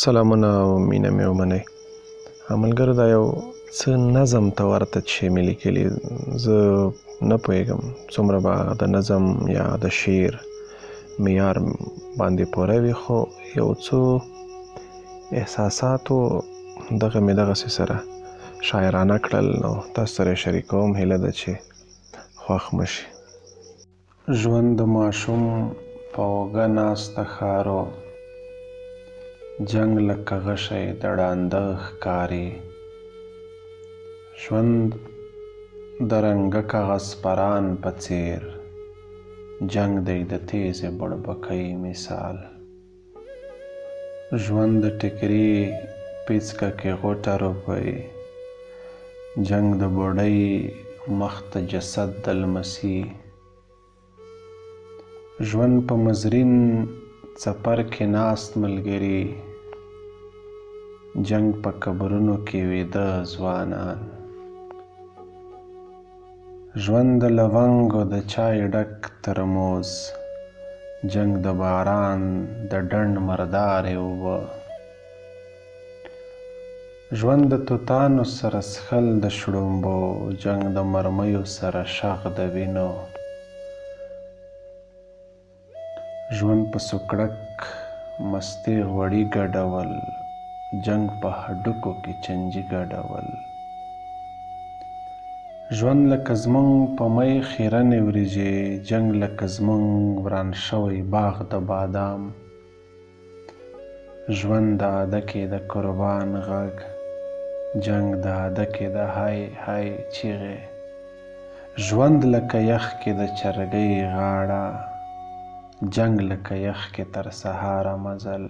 سلامونه او مینه مې ومنئ. ملګرو دا یو څه نظم ته ورته چې مې لیکلي، زه نه پوهېږم څومره به د نظم یا د شعر معیار باندې پوره وي، خو یو څو احساساتو دغه مې دغسې سره شاعرانه کړل، نو تاسو سره یې شریکوم، هیله ده چې خوښ مو شي. ژوند د ماشوم په اوږه ناسته ښارو، جنګ لکه غشی د ړانده ښکاري. ژوند د رنګه کاغذ پران په څیر، جنګ دی د تېزې بوړبوکۍ مثال. ژوند د ټیکري پیڅکه کې غوټه روپۍ، جنګ د بوډۍ مخ ته جسد د لمسي. ژوند په مزرین څپر کې ناست ملګري، جنګ په قبرونو کې ویده ځوانان. ژوند د لونګو د چای ډک ترموز، جنګ د باران د ډنډ مردارې اوبه. ژوند د توتانو سره څښل د شړومبو، جنګ د مرمیو سره شغ د وینو. ژوند په سوکړک مستې غوړي ګډول، جنګ په هډوکو کې چنجي ګډول. ژوند لکه زموږ په می خیرنې وریجې، جنګ لکه زموږ وران شوی باغ د بادام. ژوند د عده کې د قربان غږ، جنګ د عده کې د های های چیغې. ژوند لکه یخ کې د چرګۍ غاړه، جنګ لکه یخ کې تر سهاره مزل.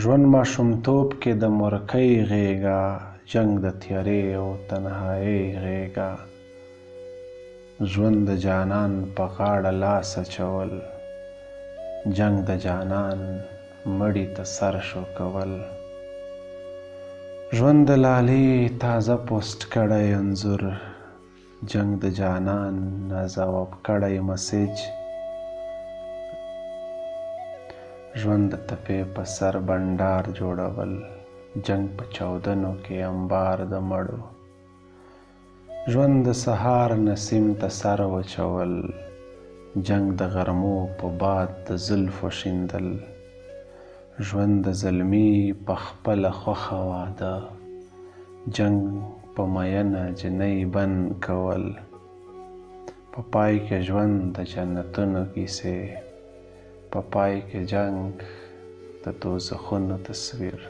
ژوند ماشومتوب کې د مورکۍ غېږه، جنګ د تیارې او تنهایۍ غېږه. ژوند د جانان په غاړه لاس اچول، جنګ د جانان مړي ته سر شو کول. ژوند د لالې تازه پوسټ کړی انځور، جنګ د جانان ناځواب کړی مسیج. ژوند د تپې په سر بنډار جوړول، جنګ په چاودنو کې انبار د مړو. ژوند د سهار نسیم ته سر وچول، جنګ د غرمو په باد د زلفو شیندل. ژوند د زلمي په خپله خوښه واده، جنګ په مینه جنۍ بند کول. په پای کې ژوند د جنتونو کیسې، په پای کې جنګ د دوزخونو تصویر.